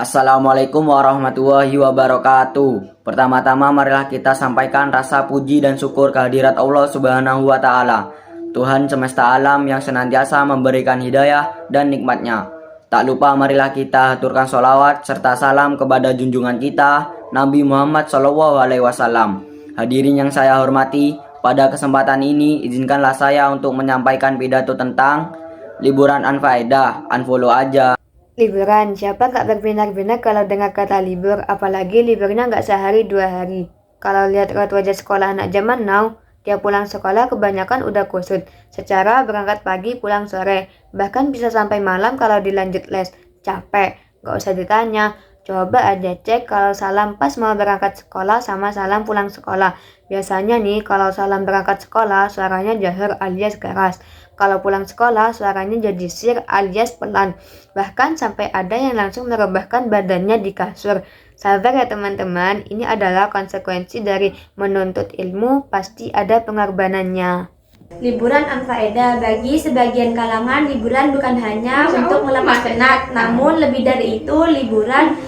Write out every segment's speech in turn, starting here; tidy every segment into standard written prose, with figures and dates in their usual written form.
Assalamualaikum warahmatullahi wabarakatuh. Pertama-tama marilah kita sampaikan rasa puji dan syukur kehadirat Allah Subhanahu wa Ta'ala, Tuhan semesta alam yang senantiasa memberikan hidayah dan nikmatnya. Tak lupa marilah kita haturkan sholawat serta salam kepada junjungan kita Nabi Muhammad SAW. Hadirin yang saya hormati, pada kesempatan ini izinkanlah saya untuk menyampaikan pidato tentang liburan unfaedah, unfollow aja. Liburan, siapa gak berbinar-binar kalau dengar kata libur, apalagi liburnya gak sehari 2 hari. Kalau lihat raut wajah sekolah anak zaman now, dia pulang sekolah kebanyakan udah kusut. Secara berangkat pagi pulang sore, bahkan bisa sampai malam kalau dilanjut les. Capek, gak usah ditanya. Coba aja cek kalau salam pas mau berangkat sekolah sama salam pulang sekolah. Biasanya nih kalau salam berangkat sekolah suaranya jahar alias keras. Kalau pulang sekolah suaranya jadi sir alias pelan. Bahkan sampai ada yang langsung merebahkan badannya di kasur. Sabar ya teman-teman, ini adalah konsekuensi dari menuntut ilmu, pasti ada pengorbanannya. Liburan unfaedah, bagi sebagian kalangan liburan bukan hanya untuk melepas penat, namun lebih dari itu liburan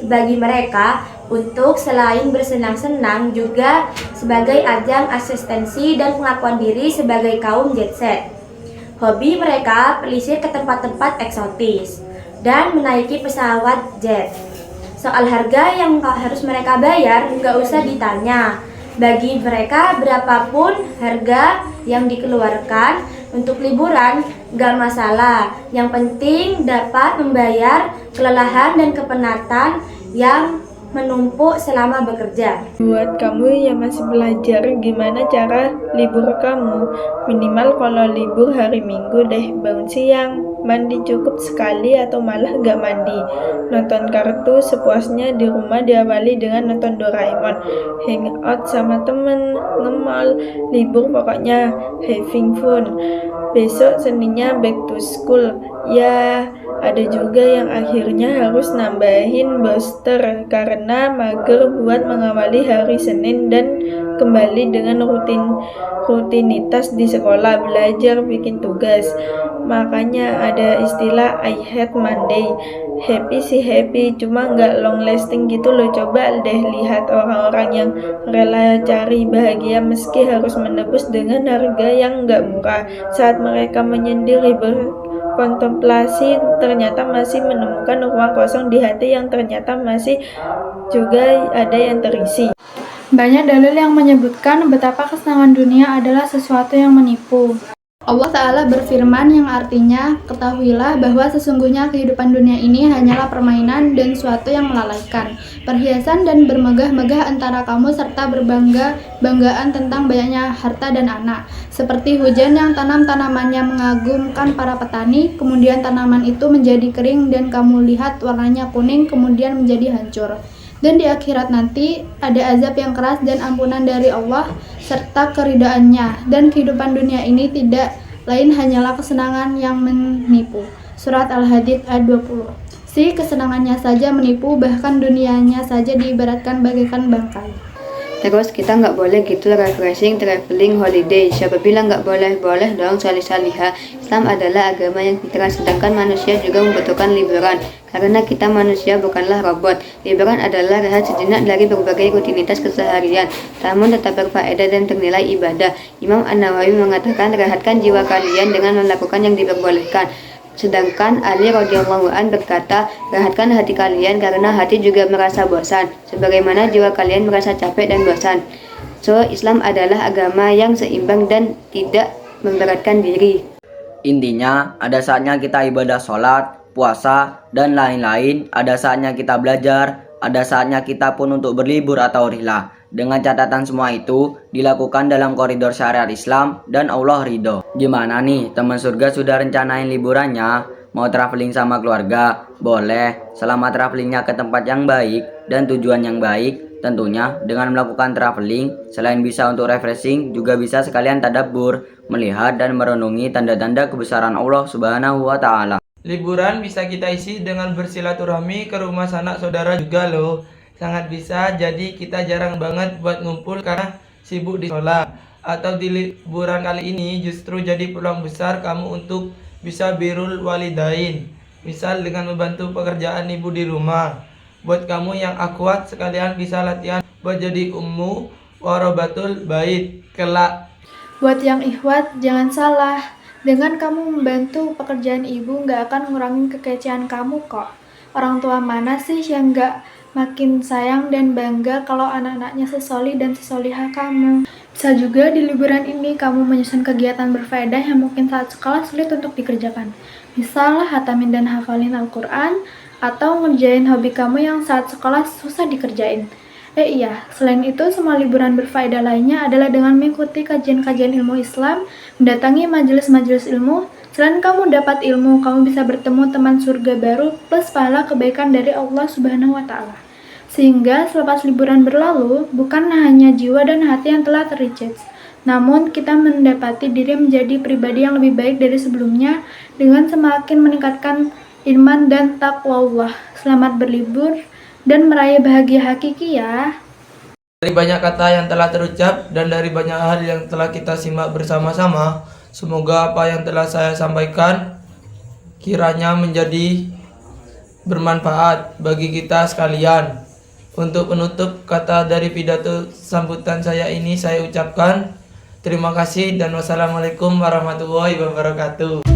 bagi mereka untuk selain bersenang-senang juga sebagai ajang asistensi dan pengakuan diri sebagai kaum jet set. Hobi mereka pelisir ke tempat-tempat eksotis dan menaiki pesawat jet. Soal harga yang harus mereka bayar nggak usah ditanya. Bagi mereka berapapun harga yang dikeluarkan untuk liburan nggak masalah. Yang penting dapat membayar kelelahan dan kepenatan yang menumpuk selama bekerja. Buat kamu yang masih belajar gimana cara libur kamu, minimal kalau libur hari Minggu deh, bangun siang, mandi cukup sekali atau malah gak mandi, nonton kartu sepuasnya di rumah diawali dengan nonton Doraemon, hangout sama temen, nge-mall, libur pokoknya having fun. Besok Seninnya back to school. Ya, ada juga yang akhirnya harus nambahin booster karena mager buat mengawali hari Senin dan kembali dengan rutinitas di sekolah, belajar, bikin tugas. Makanya ada istilah I hate Monday. Happy sih happy, cuma nggak long lasting gitu loh. Coba deh lihat orang-orang yang rela cari bahagia meski harus menebus dengan harga yang nggak murah. Saat mereka menyendiri berkontemplasi, ternyata masih menemukan ruang kosong di hati yang ternyata masih juga ada yang terisi. Banyak dalil yang menyebutkan betapa kesenangan dunia adalah sesuatu yang menipu. Allah Ta'ala berfirman yang artinya, ketahuilah bahwa sesungguhnya kehidupan dunia ini hanyalah permainan dan suatu yang melalaikan, perhiasan dan bermegah-megah antara kamu serta berbangga-banggaan tentang banyaknya harta dan anak. Seperti hujan yang tanam-tanamannya mengagumkan para petani, kemudian tanaman itu menjadi kering dan kamu lihat warnanya kuning kemudian menjadi hancur. Dan di akhirat nanti ada azab yang keras dan ampunan dari Allah serta keridaannya. Dan kehidupan dunia ini tidak lain hanyalah kesenangan yang menipu. Surat Al-Hadid ayat 20. Si kesenangannya saja menipu, bahkan dunianya saja diibaratkan bagaikan bangkai. Terus kita nggak boleh gitu refreshing, traveling, holiday. Siapa bilang nggak boleh? Boleh dong, salih-salihah. Islam adalah agama yang fitrah, sedangkan manusia juga membutuhkan liburan. Karena kita manusia bukanlah robot. Liburan adalah rehat sejenak dari berbagai rutinitas keseharian, namun tetap berfaedah dan ternilai ibadah. Imam An-Nawawi mengatakan, rehatkan jiwa kalian dengan melakukan yang diperbolehkan. Sedangkan Ali radhiyallahu an berkata, rehatkan hati kalian karena hati juga merasa bosan, sebagaimana jiwa kalian merasa capek dan bosan. So, Islam adalah agama yang seimbang dan tidak memberatkan diri. Intinya, ada saatnya kita ibadah sholat, puasa, dan lain-lain. Ada saatnya kita belajar, ada saatnya kita pun untuk berlibur atau rihlah. Dengan catatan semua itu dilakukan dalam koridor syariat Islam dan Allah ridho. Gimana nih, teman surga sudah rencanain liburannya? Mau traveling sama keluarga? Boleh, selama travelingnya ke tempat yang baik dan tujuan yang baik. Tentunya dengan melakukan traveling, selain bisa untuk refreshing, juga bisa sekalian tadabbur, melihat dan merenungi tanda-tanda kebesaran Allah Subhanahu wa Ta'ala. Liburan bisa kita isi dengan bersilaturahmi ke rumah sanak saudara juga loh. Sangat bisa, jadi kita jarang banget buat ngumpul karena sibuk di sekolah. Atau di liburan kali ini justru jadi peluang besar kamu untuk bisa birrul walidain. Misal dengan membantu pekerjaan ibu di rumah. Buat kamu yang akhwat sekalian bisa latihan buat jadi ummu warabatul bait kelak. Buat yang ikhwat, jangan salah. Dengan kamu membantu pekerjaan ibu nggak akan ngurangin kekecian kamu kok. Orang tua mana sih yang nggak makin sayang dan bangga kalau anak-anaknya sesoli dan sesolihah kamu. Bisa juga di liburan ini kamu menyusun kegiatan berfaedah yang mungkin saat sekolah sulit untuk dikerjakan. Misal hatamin dan hafalin Al-Quran, atau ngerjain hobi kamu yang saat sekolah susah dikerjain. Iya, selain itu semua liburan berfaedah lainnya adalah dengan mengikuti kajian-kajian ilmu Islam, mendatangi majelis-majelis ilmu. Selain kamu dapat ilmu, kamu bisa bertemu teman surga baru plus pahala kebaikan dari Allah Subhanahu wa Ta'ala. Sehingga selepas liburan berlalu, bukan hanya jiwa dan hati yang telah terrecharge, namun kita mendapati diri menjadi pribadi yang lebih baik dari sebelumnya dengan semakin meningkatkan iman dan takwa Allah. Selamat berlibur dan meraih bahagia hakiki ya. Dari banyak kata yang telah terucap dan dari banyak hal yang telah kita simak bersama-sama, semoga apa yang telah saya sampaikan kiranya menjadi bermanfaat bagi kita sekalian. Untuk penutup kata dari pidato sambutan saya ini, saya ucapkan terima kasih dan wassalamualaikum warahmatullahi wabarakatuh.